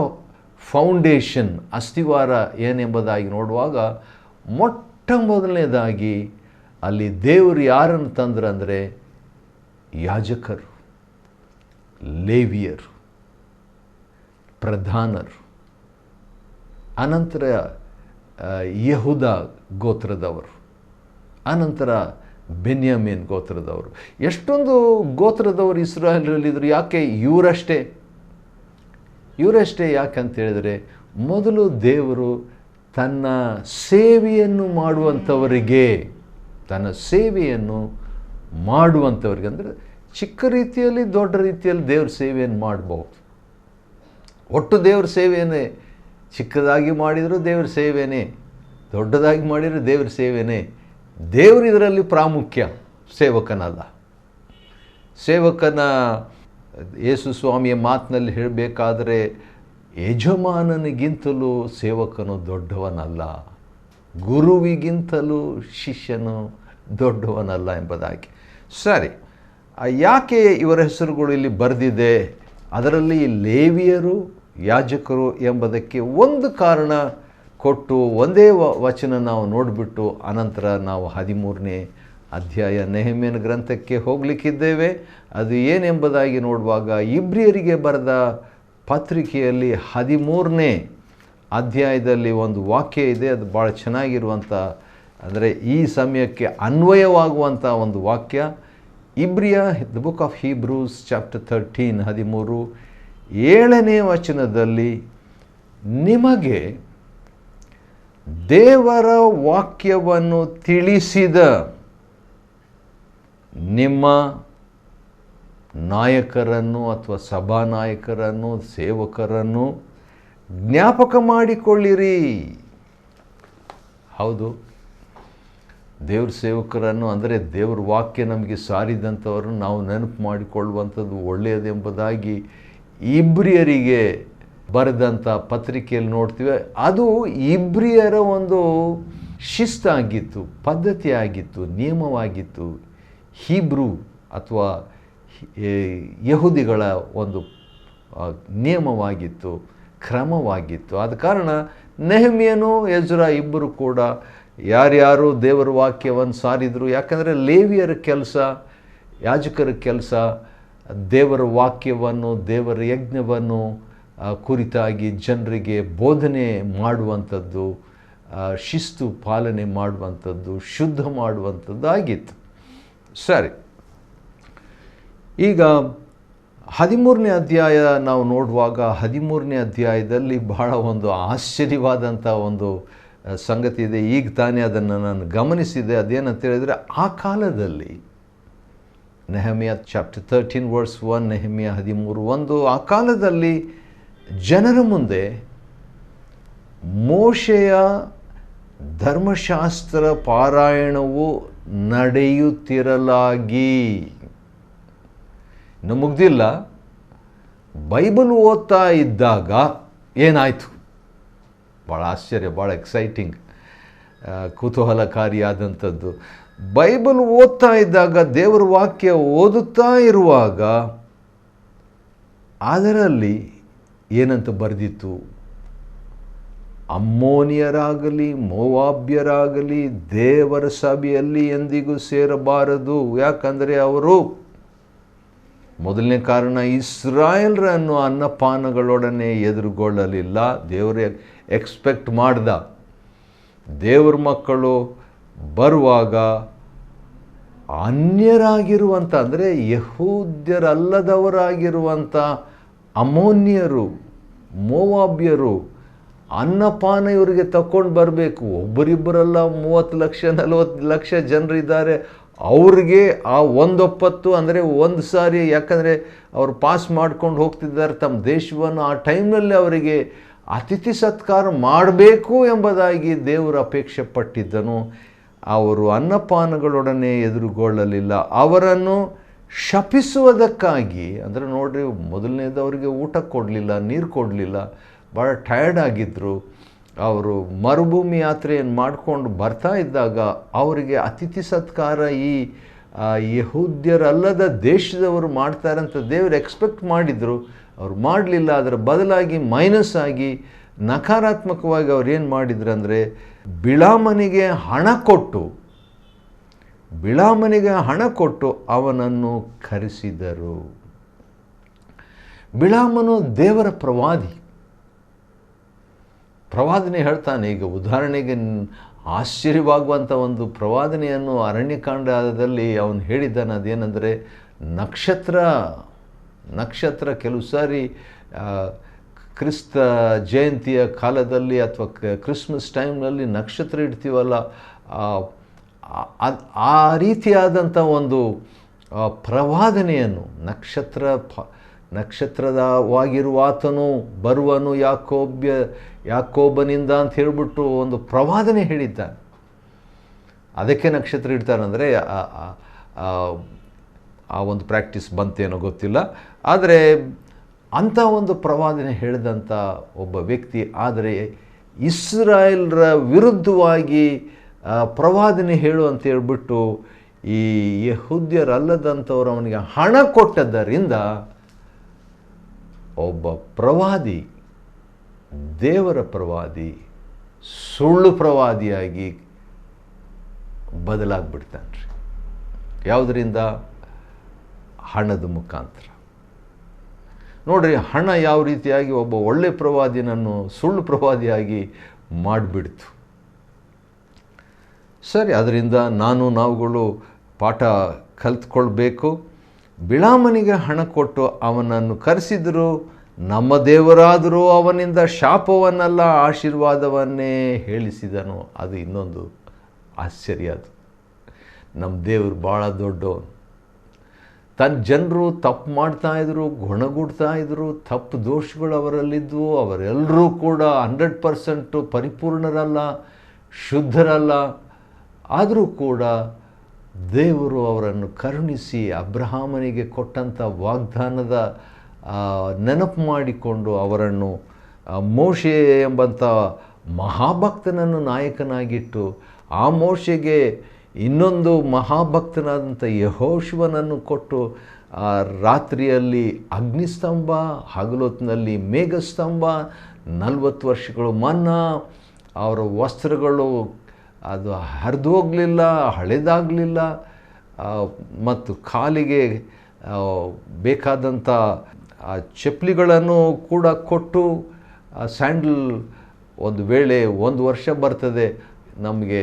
B: ಫೌಂಡೇಶನ್, ಅಸ್ಥಿವಾರ ಏನೆಂಬುದಾಗಿ ನೋಡುವಾಗ ಮೊಟ್ಟ ಮೊದಲನೇದಾಗಿ ಅಲ್ಲಿ ದೇವರು ಯಾರನ್ನು ತಂದ್ರಂದರೆ ಯಾಜಕರು, ಲೇವಿಯರು, ಪ್ರಧಾನರು, ಅನಂತರ ಯೆಹೂದ ಗೋತ್ರದವರು, ಅನಂತರ ಬೆನ್ಯಾಮೀನ್ ಗೋತ್ರದವರು. ಎಷ್ಟೊಂದು ಗೋತ್ರದವರು ಇಸ್ರಾಯೇಲರಲ್ಲಿದ್ದರು. ಯಾಕೆ ಇವರಷ್ಟೇ ಯಾಕಂತ ಹೇಳಿದರೆ, ಮೊದಲು ದೇವರು ತನ್ನ ಸೇವೆಯನ್ನು ಮಾಡುವಂಥವರಿಗೆ, ಅಂದರೆ ಚಿಕ್ಕ ರೀತಿಯಲ್ಲಿ ದೊಡ್ಡ ರೀತಿಯಲ್ಲಿ ದೇವ್ರ ಸೇವೆಯನ್ನು ಮಾಡಬಹುದು. ಒಟ್ಟು ದೇವ್ರ ಸೇವೆಯೇ, ಚಿಕ್ಕದಾಗಿ ಮಾಡಿದರೂ ದೇವ್ರ ಸೇವೆಯೇ, ದೊಡ್ಡದಾಗಿ ಮಾಡಿದರೆ ದೇವ್ರ ಸೇವೆಯೇ. ದೇವರು ಇದರಲ್ಲಿ ಪ್ರಾಮುಖ್ಯ, ಸೇವಕನಲ್ಲ. ಸೇವಕನ ಯೇಸು ಸ್ವಾಮಿಯ ಮಾತಿನಲ್ಲಿ ಹೇಳಬೇಕಾದರೆ, ಯಜಮಾನನಿಗಿಂತಲೂ ಸೇವಕನು ದೊಡ್ಡವನಲ್ಲ, ಗುರುವಿಗಿಂತಲೂ ಶಿಷ್ಯನು ದೊಡ್ಡವನಲ್ಲ ಎಂಬುದಾಗಿ. ಸರಿ, ಯಾಕೆ ಇವರ ಹೆಸರುಗಳು ಇಲ್ಲಿ ಬರೆದಿದೆ? ಅದರಲ್ಲಿ ಲೇವಿಯರು, ಯಾಜಕರು ಎಂಬುದಕ್ಕೆ ಒಂದು ಕಾರಣ ಕೊಟ್ಟು ಒಂದೇ ವಚನ ನಾವು ನೋಡಿಬಿಟ್ಟು ಅನಂತರ ನಾವು 13ನೇ ಅಧ್ಯಾಯ ನೆಹೆಮ್ಯನ ಗ್ರಂಥಕ್ಕೆ ಹೋಗಲಿಕ್ಕಿದ್ದೇವೆ. ಅದು ಏನೆಂಬುದಾಗಿ ನೋಡುವಾಗ, ಇಬ್ರಿಯರಿಗೆ ಬರೆದ ಪತ್ರಿಕೆಯಲ್ಲಿ 13ನೇ ಅಧ್ಯಾಯದಲ್ಲಿ ಒಂದು ವಾಕ್ಯ ಇದೆ. ಅದು ಭಾಳ ಚೆನ್ನಾಗಿರುವಂಥ, ಅಂದರೆ ಈ ಸಮಯಕ್ಕೆ ಅನ್ವಯವಾಗುವಂಥ ಒಂದು ವಾಕ್ಯ. ಇಬ್ರಿಯ, the book of Hebrews chapter 13 13 7ನೇ ವಚನದಲ್ಲಿ, ನಿಮಗೆ ದೇವರ ವಾಕ್ಯವನ್ನು ತಿಳಿಸಿದ ನಿಮ್ಮ ನಾಯಕರನ್ನು ಅಥವಾ ಸಭಾನಾಯಕರನ್ನು, ಸೇವಕರನ್ನು ಜ್ಞಾಪಕ ಮಾಡಿಕೊಳ್ಳಿರಿ. ಹೌದು, ದೇವ್ರ ಸೇವಕರನ್ನು, ಅಂದರೆ ದೇವ್ರ ವಾಕ್ಯ ನಮಗೆ ಸಾರಿದಂಥವ್ರನ್ನು ನಾವು ನೆನಪು ಮಾಡಿಕೊಳ್ಳುವಂಥದ್ದು ಒಳ್ಳೆಯದೆಂಬುದಾಗಿ ಇಬ್ರಿಯರಿಗೆ ಬರೆದಂಥ ಪತ್ರಿಕೆಯಲ್ಲಿ ನೋಡ್ತೀವಿ. ಅದು ಇಬ್ರಿಯರ ಒಂದು ಶಿಸ್ತಾಗಿತ್ತು, ಪದ್ಧತಿಯಾಗಿತ್ತು, ನಿಯಮವಾಗಿತ್ತು. ಹೀಬ್ರೂ ಅಥವಾ ಯಹೂದಿಗಳ ಒಂದು ನಿಯಮವಾಗಿತ್ತು, ಕ್ರಮವಾಗಿತ್ತು. ಆದ ಕಾರಣ ನೆಹೆಮ್ಯನು, ಎಜ್ರ ಇಬ್ಬರು ಕೂಡ ಯಾರ್ಯಾರು ದೇವರ ವಾಕ್ಯವನ್ನು ಸಾರಿದರು. ಯಾಕಂದರೆ ಲೇವಿಯರ ಕೆಲಸ, ಯಾಜಕರ ಕೆಲಸ ದೇವರ ವಾಕ್ಯವನ್ನು, ದೇವರ ಯಜ್ಞವನ್ನು ಕುರಿತಾಗಿ ಜನರಿಗೆ ಬೋಧನೆ ಮಾಡುವಂಥದ್ದು, ಶಿಸ್ತು ಪಾಲನೆ ಮಾಡುವಂಥದ್ದು, ಶುದ್ಧ ಮಾಡುವಂಥದ್ದು ಆಗಿತ್ತು. ಸರಿ, ಈಗ 13ನೇ ಅಧ್ಯಾಯ ನಾವು ನೋಡುವಾಗ 13ನೇ ಅಧ್ಯಾಯದಲ್ಲಿ ಬಹಳ ಒಂದು ಆಶ್ಚರ್ಯವಾದಂಥ ಒಂದು ಸಂಗತಿ ಇದೆ. ಈಗ ತಾನೇ ಅದನ್ನು ನಾನು ಗಮನಿಸಿದೆ. ಅದೇನಂತ ಹೇಳಿದರೆ, ಆ ಕಾಲದಲ್ಲಿ ನೆಹೆಮ್ಯ ಚಾಪ್ಟರ್ 13 ವರ್ಸ್ 1, ನೆಹೆಮ್ಯ 13:1, ಆ ಕಾಲದಲ್ಲಿ ಜನರ ಮುಂದೆ ಮೋಶೆಯ ಧರ್ಮಶಾಸ್ತ್ರ ಪಾರಾಯಣವು ನಡೆಯುತ್ತಿರಲಾಗಿ, ಇನ್ನು ಮುಗ್ದಿಲ್ಲ, ಬೈಬಲ್ ಓದ್ತಾ ಇದ್ದಾಗ ಏನಾಯಿತು? ಭಾಳ ಆಶ್ಚರ್ಯ, ಭಾಳ ಎಕ್ಸೈಟಿಂಗ್. ಕುತೂಹಲಕಾರಿಯಾದಂಥದ್ದು. ಬೈಬಲ್ ಓದ್ತಾ ಇದ್ದಾಗ, ದೇವರ ವಾಕ್ಯ ಓದುತ್ತಾ ಇರುವಾಗ ಅದರಲ್ಲಿ ಏನಂತ ಬರೆದಿತ್ತು, ಅಮ್ಮೋನಿಯರಾಗಲಿ ಮೋವಾಬ್ಯರಾಗಲಿ ದೇವರ ಸಭೆಯಲ್ಲಿ ಎಂದಿಗೂ ಸೇರಬಾರದು. ಯಾಕಂದರೆ ಅವರು, ಮೊದಲನೇ ಕಾರಣ, ಇಸ್ರಾಯೇಲ್ರನ್ನು ಅನ್ನಪಾನಗಳೊಡನೆ ಎದುರುಗೊಳ್ಳಲಿಲ್ಲ. ದೇವರೇ ಎಕ್ಸ್ಪೆಕ್ಟ್ ಮಾಡ್ದ, ದೇವ್ರ ಮಕ್ಕಳು ಬರುವಾಗ ಅನ್ಯರಾಗಿರುವಂಥ, ಅಂದರೆ ಯಹೂದ್ಯರಲ್ಲದವರಾಗಿರುವಂಥ ಅಮ್ಮೋನ್ಯರು, ಮೋವಾಬ್ಯರು ಅನ್ನಪಾನ ಇವರಿಗೆ ತಗೊಂಡು ಬರಬೇಕು. ಒಬ್ಬರಿಬ್ಬರಲ್ಲ, 30 ಲಕ್ಷ 40 ಲಕ್ಷ ಜನರಿದ್ದಾರೆ. ಅವ್ರಿಗೆ ಆ ಒಂದೊಪ್ಪತ್ತು, ಅಂದರೆ ಒಂದು ಸಾರಿ, ಯಾಕಂದರೆ ಅವರು ಪಾಸ್ ಮಾಡ್ಕೊಂಡು ಹೋಗ್ತಿದ್ದಾರೆ ತಮ್ಮ ದೇಶವನ್ನು. ಆ ಟೈಮ್ನಲ್ಲಿ ಅವರಿಗೆ ಅತಿಥಿ ಸತ್ಕಾರ ಮಾಡಬೇಕು ಎಂಬುದಾಗಿ ದೇವರು ಅಪೇಕ್ಷೆ ಪಟ್ಟಿದ್ದನು. ಅವರು ಅನ್ನಪಾನಗಳೊಡನೆ ಎದುರುಗೊಳ್ಳಲಿಲ್ಲ. ಅವರನ್ನು ಶಪಿಸುವುದಕ್ಕಾಗಿ, ಅಂದರೆ ನೋಡ್ರಿ, ಮೊದಲನೇದು ಅವರಿಗೆ ಊಟ ಕೊಡಲಿಲ್ಲ, ನೀರು ಕೊಡಲಿಲ್ಲ, ಭಾಳ ಟಯರ್ಡ್ ಆಗಿದ್ದರು. ಅವರು ಮರುಭೂಮಿ ಯಾತ್ರೆಯನ್ನು ಮಾಡಿಕೊಂಡು ಬರ್ತಾ ಇದ್ದಾಗ ಅವರಿಗೆ ಅತಿಥಿ ಸತ್ಕಾರ ಈ ಯಹೂದ್ಯರಲ್ಲದ ದೇಶದವರು ಮಾಡ್ತಾರಂತ ದೇವರು ಎಕ್ಸ್ಪೆಕ್ಟ್ ಮಾಡಿದರು. ಅವರು ಮಾಡಲಿಲ್ಲ. ಅದರ ಬದಲಾಗಿ ಮೈನಸ್ ಆಗಿ ನಕಾರಾತ್ಮಕವಾಗಿ ಅವ್ರು ಏನು ಮಾಡಿದ್ರು ಅಂದರೆ, ಬಿಳಾಮನಿಗೆ ಹಣ ಕೊಟ್ಟು ಅವನನ್ನು ಕರೆಸಿದರು. ಬಿಳಾಮನು ದೇವರ ಪ್ರವಾದನೆ ಹೇಳ್ತಾನೆ. ಈಗ ಉದಾಹರಣೆಗೆ ಆಶ್ಚರ್ಯವಾಗುವಂಥ ಒಂದು ಪ್ರವಾದನೆಯನ್ನು ಅರಣ್ಯಕಾಂಡದಲ್ಲಿ ಅವನು ಹೇಳಿದ್ದಾನೆ. ಅದೇನೆಂದರೆ, ನಕ್ಷತ್ರ ಕೆಲವು ಸಾರಿ ಕ್ರಿಸ್ತ ಜಯಂತಿಯ ಕಾಲದಲ್ಲಿ ಅಥವಾ ಕ್ರಿಸ್ಮಸ್ ಟೈಮ್ನಲ್ಲಿ ನಕ್ಷತ್ರ ಇಡ್ತೀವಲ್ಲ, ಆ ರೀತಿಯಾದಂಥ ಒಂದು ಪ್ರವಾದನೆಯನ್ನು, ನಕ್ಷತ್ರವಾಗಿರುವ ಆತನು ಬರುವನು ಯಾಕೋಬನಿಂದ ಅಂತ ಹೇಳಿಬಿಟ್ಟು ಒಂದು ಪ್ರವಾದನೆ ಹೇಳಿದ್ದಾನೆ. ಅದಕ್ಕೆ ನಕ್ಷತ್ರ ಇಡ್ತಾರೆ. ಅಂದರೆ ಆ ಒಂದು ಪ್ರಾಕ್ಟೀಸ್ ಬಂತೇನೋ ಗೊತ್ತಿಲ್ಲ. ಆದರೆ ಅಂಥ ಒಂದು ಪ್ರವಾದನೆ ಹೇಳಿದಂಥ ಒಬ್ಬ ವ್ಯಕ್ತಿ. ಆದರೆ ಇಸ್ರಾಯೇಲ್ರ ವಿರುದ್ಧವಾಗಿ ಪ್ರವಾದನೆ ಹೇಳು ಅಂತ ಹೇಳ್ಬಿಟ್ಟು ಈ ಯಹೂದ್ಯರಲ್ಲದಂಥವ್ರು ಅವನಿಗೆ ಹಣ ಕೊಟ್ಟದ್ದರಿಂದ ಒಬ್ಬ ಪ್ರವಾದಿ, ದೇವರ ಪ್ರವಾದಿ, ಸುಳ್ಳು ಪ್ರವಾದಿಯಾಗಿ ಬದಲಾಗ್ಬಿಡ್ತಾನೆ ರೀ. ಯಾವುದರಿಂದ? ಹಣದ ಮುಖಾಂತರ. ನೋಡ್ರಿ, ಹಣ ಯಾವ ರೀತಿಯಾಗಿ ಒಬ್ಬ ಒಳ್ಳೆ ಪ್ರವಾದಿನನ್ನು ಸುಳ್ಳು ಪ್ರವಾದಿಯಾಗಿ ಮಾಡಿಬಿಡ್ತು. ಸರಿ, ಅದರಿಂದ ನಾವುಗಳು ಪಾಠ ಕಲ್ತ್ಕೊಳ್ಬೇಕು. ಬಿಳಾಮನಿಗೆ ಹಣ ಕೊಟ್ಟು ಅವನನ್ನು ಕರೆಸಿದರು. ನಮ್ಮ ದೇವರಾದರೂ ಅವನಿಂದ ಶಾಪವನ್ನಲ್ಲ ಆಶೀರ್ವಾದವನ್ನೇ ಹೇಳಿಸಿದನು. ಅದು ಇನ್ನೊಂದು ಆಶ್ಚರ್ಯ. ಅದು ನಮ್ಮ ದೇವರು ಭಾಳ ದೊಡ್ಡವನು. ತನ್ನ ಜನರು ತಪ್ಪು ಮಾಡ್ತಾಯಿದ್ರು, ಗುಣಗುಡ್ತಾಯಿದ್ರು, ತಪ್ಪು ದೋಷಗಳು ಅವರಲ್ಲಿದ್ದವು. ಅವರೆಲ್ಲರೂ ಕೂಡ 100% ಪರಿಪೂರ್ಣರಲ್ಲ, ಶುದ್ಧರಲ್ಲ. ಆದರೂ ಕೂಡ ದೇವರು ಅವರನ್ನು ಕರುಣಿಸಿ ಅಬ್ರಹಾಮನಿಗೆ ಕೊಟ್ಟಂಥ ವಾಗ್ದಾನದ ನೆನಪು ಮಾಡಿಕೊಂಡು ಅವರನ್ನು ಮೋಶೆ ಎಂಬಂಥ ಮಹಾಭಕ್ತನನ್ನು ನಾಯಕನಾಗಿಟ್ಟು, ಆ ಮೋಶೆಗೆ ಇನ್ನೊಂದು ಮಹಾಭಕ್ತನಾದಂಥ ಯೆಹೋಶುವನನ್ನು ಕೊಟ್ಟು, ರಾತ್ರಿಯಲ್ಲಿ ಅಗ್ನಿಸ್ತಂಭ, ಹಗಲೊತ್ತಿನಲ್ಲಿ ಮೇಘಸ್ತಂಭ, 40 ವರ್ಷಗಳು ಮನ್ನಾ, ಅವರ ವಸ್ತ್ರಗಳು ಅದು ಹರಿದು ಹೋಗಲಿಲ್ಲ, ಹಳೆದಾಗಲಿಲ್ಲ, ಮತ್ತು ಕಾಲಿಗೆ ಬೇಕಾದಂಥ ಚಪ್ಪಲಿಗಳನ್ನು ಕೂಡ ಕೊಟ್ಟು, ಸ್ಯಾಂಡಲ್ ಒಂದು ವೇಳೆ 1 ವರ್ಷ ಬರ್ತದೆ ನಮಗೆ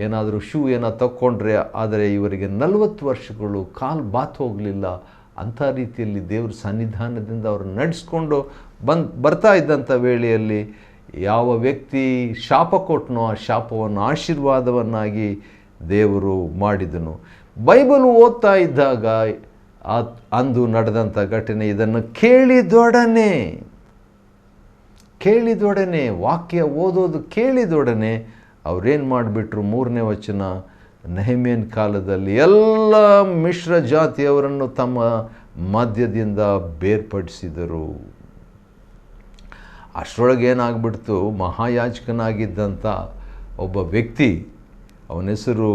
B: ಏನಾದರೂ ಶೂ ತಗೊಂಡ್ರೆ, ಆದರೆ ಇವರಿಗೆ 40 ವರ್ಷಗಳು ಕಾಲು ಬಾತ್ ಹೋಗಲಿಲ್ಲ. ಅಂಥ ರೀತಿಯಲ್ಲಿ ದೇವ್ರ ಸನ್ನಿಧಾನದಿಂದ ಅವರು ನಡೆಸ್ಕೊಂಡು ಬರ್ತಾ ಇದ್ದಂಥ ವೇಳೆಯಲ್ಲಿ ಯಾವ ವ್ಯಕ್ತಿ ಶಾಪ ಕೊಟ್ಟನೋ ಆ ಶಾಪವನ್ನು ಆಶೀರ್ವಾದವನ್ನಾಗಿ ದೇವರು ಮಾಡಿದನು. ಬೈಬಲ್ ಓದ್ತಾ ಇದ್ದಾಗ ಅಂದು ನಡೆದಂಥ ಘಟನೆ. ಇದನ್ನು ಕೇಳಿದೊಡನೆ ವಾಕ್ಯ ಓದೋದು ಕೇಳಿದೊಡನೆ ಅವರೇನು ಮಾಡಿಬಿಟ್ರು? 3ನೇ ವಚನ, ನೆಹೆಮ್ಯನ ಕಾಲದಲ್ಲಿ ಎಲ್ಲ ಮಿಶ್ರ ಜಾತಿಯವರನ್ನು ತಮ್ಮ ಮಧ್ಯದಿಂದ ಬೇರ್ಪಡಿಸಿದರು. ಅಷ್ಟರೊಳಗೆ ಏನಾಗ್ಬಿಡ್ತು, ಮಹಾಯಾಜಕನಾಗಿದ್ದಂಥ ಒಬ್ಬ ವ್ಯಕ್ತಿ, ಅವನ ಹೆಸರು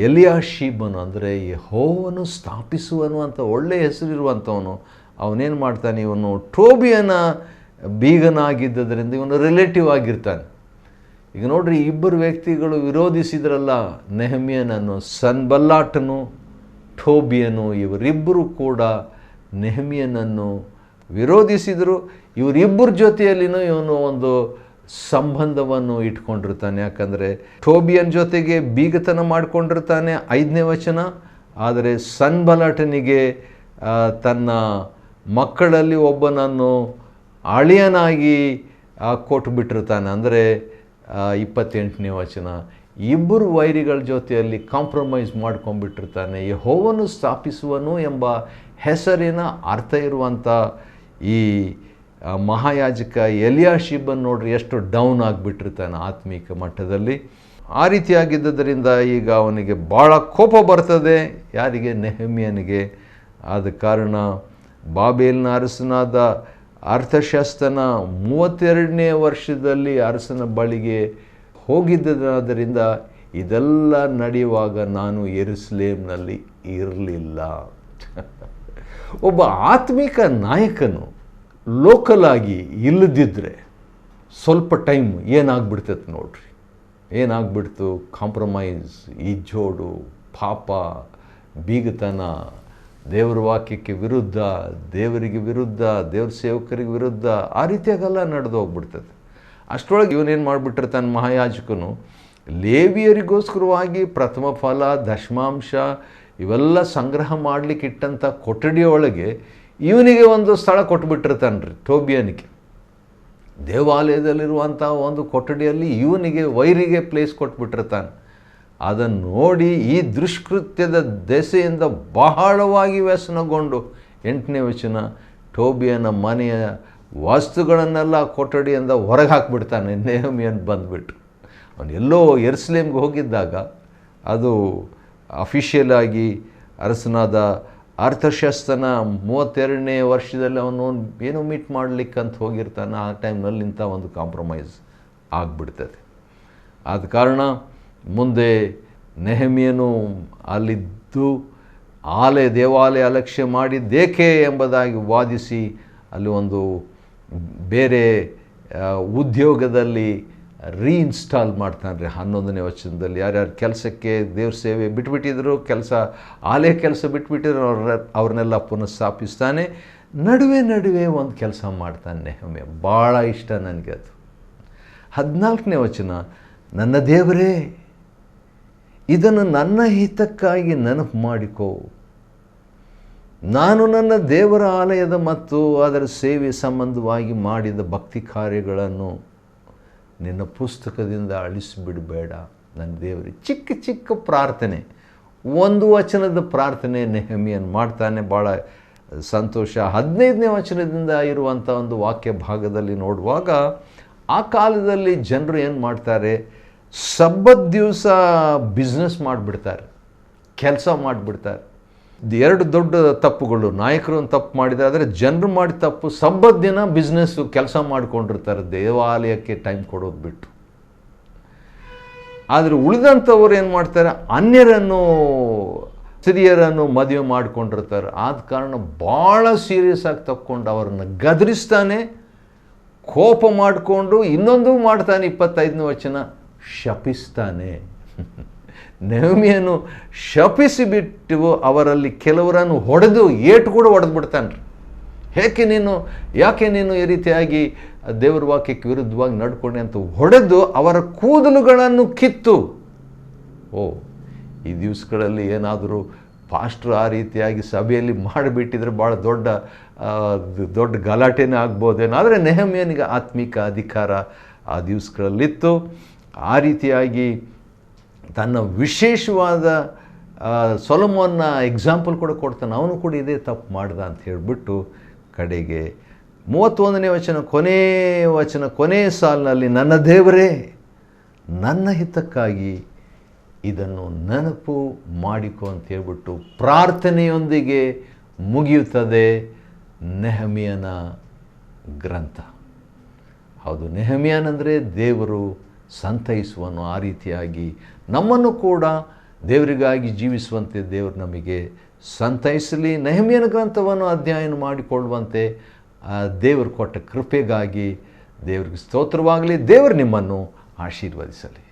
B: ಎಲಿಯಾಷೀಬನು, ಅಂದರೆ ಯೆಹೋವನು ಸ್ಥಾಪಿಸುವನು ಅಂತ ಒಳ್ಳೆಯ ಹೆಸರಿರುವಂಥವನು. ಅವನೇನು ಮಾಡ್ತಾನೆ, ಇವನು ಟೋಬಿಯನ ಬೀಗನಾಗಿದ್ದರಿಂದ ಇವನು ರಿಲೇಟಿವ್ ಆಗಿರ್ತಾನೆ. ಈಗ ನೋಡ್ರಿ, ಇಬ್ಬರು ವ್ಯಕ್ತಿಗಳು ವಿರೋಧಿಸಿದ್ರಲ್ಲ ನೆಹಮ್ಯನನ್ನು, ಸನ್ಬಲ್ಲಾಟನು ಟೋಬಿಯನು, ಇವರಿಬ್ಬರು ಕೂಡ ನೆಹಮ್ಯನನ್ನು ವಿರೋಧಿಸಿದರು. ಇವರಿಬ್ಬರ ಜೊತೆಯಲ್ಲಿನೂ ಇವನು ಒಂದು ಸಂಬಂಧವನ್ನು ಇಟ್ಕೊಂಡಿರ್ತಾನೆ. ಯಾಕಂದರೆ ಟೋಬಿಯನ್ ಜೊತೆಗೆ ಬೀಗತನ ಮಾಡಿಕೊಂಡಿರ್ತಾನೆ 5ನೇ ವಚನ. ಆದರೆ ಸನ್ಬಲಾಟನಿಗೆ ತನ್ನ ಮಕ್ಕಳಲ್ಲಿ ಒಬ್ಬನನ್ನು ಅಳಿಯನಾಗಿ ಕೊಟ್ಟುಬಿಟ್ಟಿರ್ತಾನೆ. ಅಂದರೆ 28ನೇ ವಚನ. ಇಬ್ಬರು ವೈರಿಗಳ ಜೊತೆಯಲ್ಲಿ ಕಾಂಪ್ರಮೈಸ್ ಮಾಡ್ಕೊಂಡ್ಬಿಟ್ಟಿರ್ತಾನೆ. ಯೆಹೋವನು ಸ್ಥಾಪಿಸುವನು ಎಂಬ ಹೆಸರಿನ ಅರ್ಥ ಇರುವಂಥ ಈ ಮಹಾಯಾಜಕ ಎಲಿಯಾಷೀಬನ್ ನೋಡ್ರಿ ಎಷ್ಟು ಡೌನ್ ಆಗಿಬಿಟ್ಟಿರ್ತಾನೆ ಆತ್ಮೀಕ ಮಟ್ಟದಲ್ಲಿ. ಆ ರೀತಿಯಾಗಿದ್ದರಿಂದ ಈಗ ಅವನಿಗೆ ಭಾಳ ಕೋಪ ಬರ್ತದೆ. ಯಾರಿಗೆ? ನೆಹಮ್ಯನಿಗೆ. ಆದ ಕಾರಣ ಬಾಬೇಲಿನ ಅರಸನಾದ ಅರ್ತಷಸ್ತನ 32ನೇ ವರ್ಷದಲ್ಲಿ ಅರಸನ ಬಳಿಗೆ ಹೋಗಿದ್ದರಿಂದ ಇದೆಲ್ಲ ನಡೆಯುವಾಗ ನಾನು ಯೆರೂಸಲೇಮಿನಲ್ಲಿ ಇರಲಿಲ್ಲ. ಒಬ್ಬ ಆತ್ಮಿಕ ನಾಯಕನು ಲೋಕಲ್ ಆಗಿ ಇಲ್ಲದಿದ್ದರೆ ಸ್ವಲ್ಪ ಟೈಮ್ ಏನಾಗ್ಬಿಡ್ತೈತೆ ನೋಡ್ರಿ. ಏನಾಗ್ಬಿಡ್ತು? ಕಾಂಪ್ರಮೈಸ್, ಇಜ್ಜೋಡು, ಪಾಪ, ಬೀಗತನ, ದೇವರ ವಾಕ್ಯಕ್ಕೆ ವಿರುದ್ಧ, ದೇವರಿಗೆ ವಿರುದ್ಧ, ದೇವ್ರ ಸೇವಕರಿಗೆ ವಿರುದ್ಧ, ಆ ರೀತಿಯಾಗೆಲ್ಲ ನಡೆದು ಹೋಗ್ಬಿಡ್ತದೆ. ಅಷ್ಟರೊಳಗೆ ಇವನೇನು ಮಾಡಿಬಿಟ್ಟಿರ್ತಾನೆ ಮಹಾಯಾಜಕನು, ಲೇವಿಯರಿಗೋಸ್ಕರವಾಗಿ ಪ್ರಥಮ ಫಲ, ದಶಮಾಂಶ ಇವೆಲ್ಲ ಸಂಗ್ರಹ ಮಾಡಲಿಕ್ಕೆ ಇಟ್ಟಂಥ ಕೊಠಡಿಯೊಳಗೆ ಇವನಿಗೆ ಒಂದು ಸ್ಥಳ ಕೊಟ್ಬಿಟ್ಟಿರ್ತಾನೆ ರೀ ಟೋಬಿಯನಿಗೆ. ದೇವಾಲಯದಲ್ಲಿರುವಂಥ ಒಂದು ಕೊಠಡಿಯಲ್ಲಿ ಇವನಿಗೆ ವೈರಿಗೆ ಪ್ಲೇಸ್ ಕೊಟ್ಬಿಟ್ಟಿರ್ತಾನೆ. ಅದನ್ನು ನೋಡಿ ಈ ದುಷ್ಕೃತ್ಯದ ದೆಸೆಯಿಂದ ಬಹಳವಾಗಿ ವ್ಯಸನಗೊಂಡು 8ನೇ ವಚನ, ಟೋಬಿಯನ ಮನೆಯ ವಸ್ತುಗಳನ್ನೆಲ್ಲ ಕೊಠಡಿಯಿಂದ ಹೊರಗೆ ಹಾಕಿಬಿಡ್ತಾನೆ ನೆಹಮ್ಯನು ಬಂದುಬಿಟ್ಟು. ಅವನು ಎಲ್ಲೋ ಯೆರೂಸಲೇಮ್ಗೆ ಹೋಗಿದ್ದಾಗ ಅದು ಅಫಿಷಿಯಲ್ ಆಗಿ ಅರಸನಾದ ಅರ್ತಷಸ್ತನ 32ನೇ ವರ್ಷದಲ್ಲಿ ಅವನು ಏನೋ ಮೀಟ್ ಮಾಡಲಿಕ್ಕಂತ ಹೋಗಿರ್ತಾನೆ. ಆ ಟೈಮ್ನಲ್ಲಿ ಇಂಥ ಒಂದು ಕಾಂಪ್ರಮೈಸ್ ಆಗಿಬಿಡ್ತದೆ. ಆದ ಕಾರಣ ಮುಂದೆ ನೆಹಮ್ಯನು ಅಲ್ಲಿದ್ದು ದೇವಾಲಯ ಅಲಕ್ಷ್ಯ ಮಾಡಿದ್ದೇಕೆ ಎಂಬುದಾಗಿ ವಾದಿಸಿ ಅಲ್ಲಿ ಒಂದು ಬೇರೆ ಉದ್ಯೋಗದಲ್ಲಿ ರೀಇನ್ಸ್ಟಾಲ್ ಮಾಡ್ತಾನೆ ರೀ 11ನೇ ವಚನದಲ್ಲಿ. ಯಾರ್ಯಾರು ಕೆಲಸಕ್ಕೆ ದೇವ್ರ ಸೇವೆ ಬಿಟ್ಬಿಟ್ಟಿದ್ರು, ಆಲಯ ಕೆಲಸ ಬಿಟ್ಬಿಟ್ಟಿದ್ರು, ಅವ್ರನ್ನೆಲ್ಲ ಪುನಃಸ್ಥಾಪಿಸ್ತಾನೆ. ನಡುವೆ ಒಂದು ಕೆಲಸ ಮಾಡ್ತಾನೆ ನೆಹಮ್ಯ. ಭಾಳ ಇಷ್ಟ ನನಗೆ ಅದು. 14ನೇ ವಚನ, ನನ್ನ ದೇವರೇ, ಇದನ್ನು ನನ್ನ ಹಿತಕ್ಕಾಗಿ ನೆನಪು ಮಾಡಿಕೋ. ನಾನು ನನ್ನ ದೇವರ ಆಲಯದ ಮತ್ತು ಅದರ ಸೇವೆ ಸಂಬಂಧವಾಗಿ ಮಾಡಿದ ಭಕ್ತಿ ಕಾರ್ಯಗಳನ್ನು ನಿನ್ನ ಪುಸ್ತಕದಿಂದ ಅಳಿಸಿಬಿಡಬೇಡ ನನ್ನ ದೇವರೇ. ಚಿಕ್ಕ ಪ್ರಾರ್ಥನೆ, ಒಂದು ವಚನದ ಪ್ರಾರ್ಥನೆ ನೆಹಮ್ಯನು ಮಾಡ್ತಾನೆ. ಭಾಳ ಸಂತೋಷ. 15ನೇ ವಚನದಿಂದ ಇರುವಂಥ ಒಂದು ವಾಕ್ಯ ಭಾಗದಲ್ಲಿ ನೋಡುವಾಗ, ಆ ಕಾಲದಲ್ಲಿ ಜನರು ಏನು ಮಾಡ್ತಾರೆ, ಸಬ್ಬತ್ ದಿವಸ ಬಿಸ್ನೆಸ್ ಮಾಡಿಬಿಡ್ತಾರೆ, ಕೆಲಸ ಮಾಡಿಬಿಡ್ತಾರೆ. ಎರಡು ದೊಡ್ಡ ತಪ್ಪುಗಳು. ನಾಯಕರು ಒಂದು ತಪ್ಪು ಮಾಡಿದ್ದಾರೆ, ಆದರೆ ಜನರು ಮಾಡಿದ ತಪ್ಪು ಸಬ್ಬತ್ ದಿನ ಬಿಸ್ನೆಸ್ಸು ಕೆಲಸ ಮಾಡಿಕೊಂಡಿರ್ತಾರೆ, ದೇವಾಲಯಕ್ಕೆ ಟೈಮ್ ಕೊಡೋದು ಬಿಟ್ಟು. ಆದರೆ ಉಳಿದಂಥವ್ರು ಏನು ಮಾಡ್ತಾರೆ, ಅನ್ಯರನ್ನು, ಸ್ತ್ರೀಯರನ್ನು ಮದುವೆ ಮಾಡಿಕೊಂಡಿರ್ತಾರೆ. ಆದ ಕಾರಣ ಭಾಳ ಸೀರಿಯಸ್ ಆಗಿ ತಕ್ಕೊಂಡು ಅವರನ್ನು ಗದರಿಸ್ತಾನೆ, ಕೋಪ ಮಾಡಿಕೊಂಡು ಇನ್ನೊಂದು ಮಾಡ್ತಾನೆ. 25ನೇ ವಚನ, ಶಪಿಸ್ತಾನೆ. ನೆಹಮ್ಯನು ಶಪಿಸಿಬಿಟ್ಟು ಅವರಲ್ಲಿ ಕೆಲವರನ್ನು ಹೊಡೆದು ಏಟು ಕೂಡ ಹೊಡೆದು ಬಿಡ್ತಾನೆ ರೀ. ಯಾಕೆ ನೀನು ಈ ರೀತಿಯಾಗಿ ದೇವರ ವಾಕ್ಯಕ್ಕೆ ವಿರುದ್ಧವಾಗಿ ನಡ್ಕೊಂಡೆ ಅಂತ ಹೊಡೆದು ಅವರ ಕೂದಲುಗಳನ್ನು ಕಿತ್ತು. ಈ ದಿವಸಗಳಲ್ಲಿ ಏನಾದರೂ ಪಾಸ್ಟ್ರು ಆ ರೀತಿಯಾಗಿ ಸಭೆಯಲ್ಲಿ ಮಾಡಿಬಿಟ್ಟಿದ್ರೆ ಭಾಳ ದೊಡ್ಡ ಗಲಾಟೆನೇ ಆಗ್ಬೋದೇನೋ. ಆದರೆ ನೆಹಮ್ಯನಿಗೆ ಆತ್ಮಿಕ ಅಧಿಕಾರ ಆ ದಿವಸಗಳಲ್ಲಿತ್ತು. ಆ ರೀತಿಯಾಗಿ ತನ್ನ ವಿಶೇಷವಾದ ಸೊಲೊಮೋನ್ನ ಎಕ್ಸಾಂಪಲ್ ಕೂಡ ಕೊಡ್ತಾನೆ. ಅವನು ಕೂಡ ಇದೇ ತಪ್ಪು ಮಾಡ್ದ ಅಂತ ಹೇಳಿಬಿಟ್ಟು ಕಡೆಗೆ 31ನೇ ವಚನ ಕೊನೆ ಸಾಲಿನಲ್ಲಿ, ನನ್ನ ದೇವರೇ, ನನ್ನ ಹಿತಕ್ಕಾಗಿ ಇದನ್ನು ನೆನಪು ಮಾಡಿಕೊ ಅಂತ ಹೇಳ್ಬಿಟ್ಟು ಪ್ರಾರ್ಥನೆಯೊಂದಿಗೆ ಮುಗಿಯುತ್ತದೆ ನೆಹಮ್ಯನ ಗ್ರಂಥ. ಹೌದು, ನೆಹಮ್ಯನಂದರೆ ದೇವರು ಸಂತೈಸುವನು. ಆ ರೀತಿಯಾಗಿ ನಮ್ಮನ್ನು ಕೂಡ ದೇವರಿಗಾಗಿ ಜೀವಿಸುವಂತೆ ದೇವರು ನಮಗೆ ಸಂತೈಸಲಿ. ನೆಹಮ್ಯನ ಗ್ರಂಥವನ್ನು ಅಧ್ಯಯನ ಮಾಡಿಕೊಳ್ಳುವಂತೆ ದೇವರು ಕೊಟ್ಟ ಕೃಪೆಗಾಗಿ ದೇವರಿಗೆ ಸ್ತೋತ್ರವಾಗಲಿ. ದೇವರು ನಿಮ್ಮನ್ನು ಆಶೀರ್ವದಿಸಲಿ.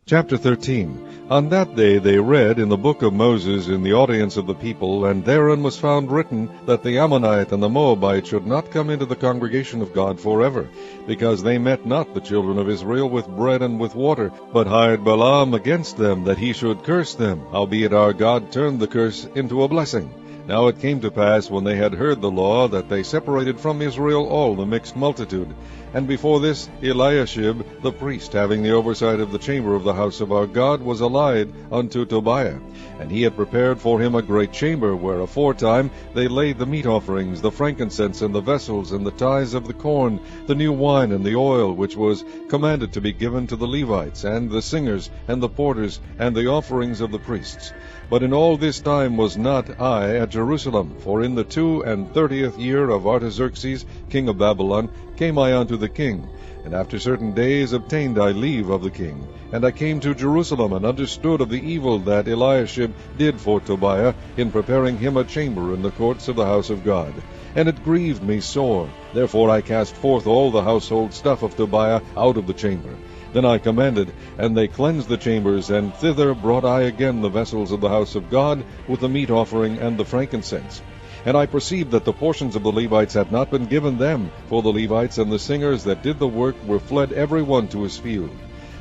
C: Chapter 13. On that day they read in the book of Moses in the audience of the people, and therein was found written that the Ammonite and the Moabite should not come into the congregation of God forever, because they met not the children of Israel with bread and with water, but hired Balaam against them, that he should curse them. Howbeit our God turned the curse into a blessing. Now it came to pass, when they had heard the law, that they separated from Israel all the mixed multitude. And before this Eliashib the priest, having the oversight of the chamber of the house of our God, was allied unto Tobiah. And he had prepared for him a great chamber, where aforetime they laid the meat offerings, the frankincense, and the vessels, and the tithes of the corn, the new wine, and the oil, which was commanded to be given to the Levites, and the singers, and the porters, and the offerings of the priests. But in all this time was not I at Jerusalem, for in the 32nd year of Artaxerxes king of Babylon came I unto the king, and after certain days obtained I leave of the king. And I came to Jerusalem, and understood of the evil that Eliashib did for Tobiah, in preparing him a chamber in the courts of the house of God. And it grieved me sore. Therefore I cast forth all the household stuff of Tobiah out of the chamber. Then I commanded, and they cleansed the chambers, and thither brought I again the vessels of the house of God, with the meat offering and the frankincense. And I perceived that the portions of the Levites had not been given them, for the Levites and the singers that did the work were fled every one to his field.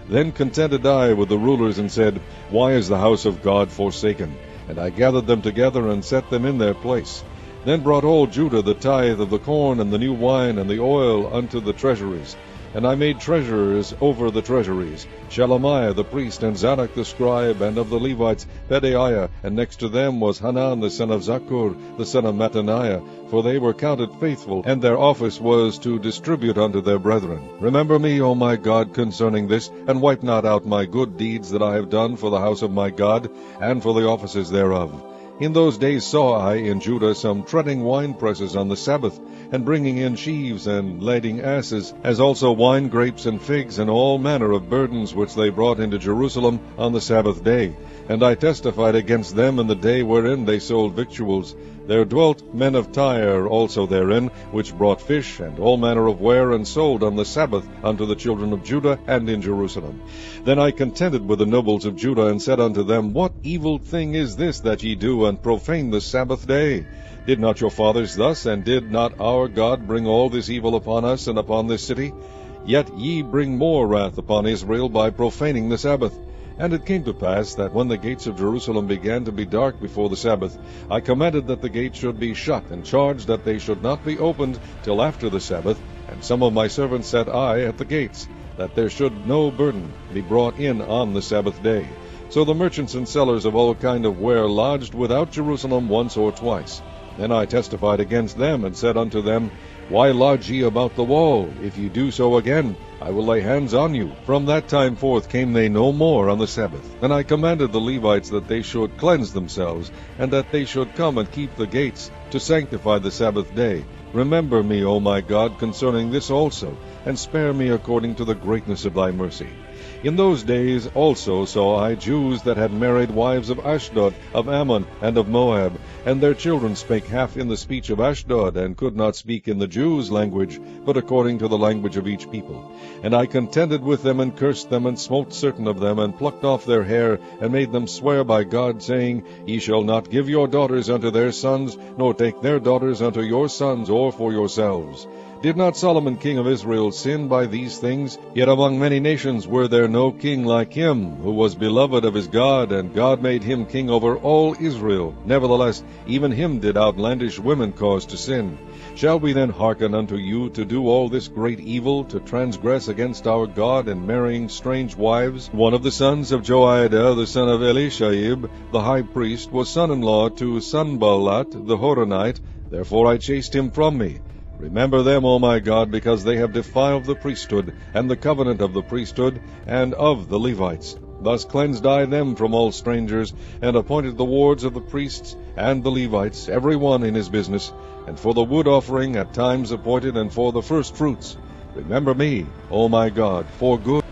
C: Then contended I with the rulers, and said, Why is the house of God forsaken? And I gathered them together, and set them in their place. Then brought all Judah the tithe of the corn, and the new wine, and the oil unto the treasuries. And I made treasurers over the treasuries, Shelemiah the priest, and Zadok the scribe, and of the Levites Pedaiah, and next to them was Hanan the son of Zakkur, the son of Mattaniah, for they were counted faithful, and their office was to distribute unto their brethren. Remember me, O my God, concerning this, and wipe not out my good deeds that I have done for the house of my God, and for the offices thereof. In those days saw I in Judah some treading winepresses on the Sabbath, and bringing in sheaves, and lading asses, as also wine grapes and figs, and all manner of burdens which they brought into Jerusalem on the Sabbath day. And I testified against them in the day wherein they sold victuals. There dwelt men of Tyre also therein, which brought fish, and all manner of ware, and sold on the Sabbath unto the children of Judah, and in Jerusalem. Then I contended with the nobles of Judah, and said unto them, What evil thing is this that ye do, and profane the Sabbath day? Did not your fathers thus, and did not our God bring all this evil upon us, and upon this city? Yet ye bring more wrath upon Israel by profaning the Sabbath. And it came to pass that when the gates of Jerusalem began to be dark before the Sabbath, I commanded that the gates should be shut, and charged that they should not be opened till after the Sabbath. And some of my servants set I at the gates, that there should no burden be brought in on the Sabbath day. So the merchants and sellers of all kind of ware lodged without Jerusalem once or twice. Then I testified against them, and said unto them, Why lodge ye about the wall? If ye do so again, I will lay hands on you. From that time forth came they no more on the Sabbath. And I commanded the Levites that they should cleanse themselves, and that they should come and keep the gates, to sanctify the Sabbath day. Remember me, O my God, concerning this also, and spare me according to the greatness of thy mercy. In those days also saw I Jews that had married wives of Ashdod, of Ammon, and of Moab, and their children spake half in the speech of Ashdod, and could not speak in the Jews' language, but according to the language of each people. And I contended with them, and cursed them, and smote certain of them, and plucked off their hair, and made them swear by God, saying, Ye shall not give your daughters unto their sons, nor take their daughters unto your sons, or for yourselves. Did not Solomon king of Israel sin by these things? Yet among many nations were there no king like him, who was beloved of his God, and God made him king over all Israel. Nevertheless, even him did outlandish women cause to sin. Shall we then hearken unto you to do all this great evil, to transgress against our God in marrying strange wives? One of the sons of Joiada, the son of Elishaib, the high priest, was son-in-law to Sanballat the Horonite, Therefore I chased him from me. Remember them, O my God, because they have defiled the priesthood, and the covenant of the priesthood, and of the Levites. Thus cleansed I them from all strangers, and appointed the wards of the priests and the Levites, every one in his business, and for the wood offering at times appointed, and for the first fruits. Remember me, O my God, for good.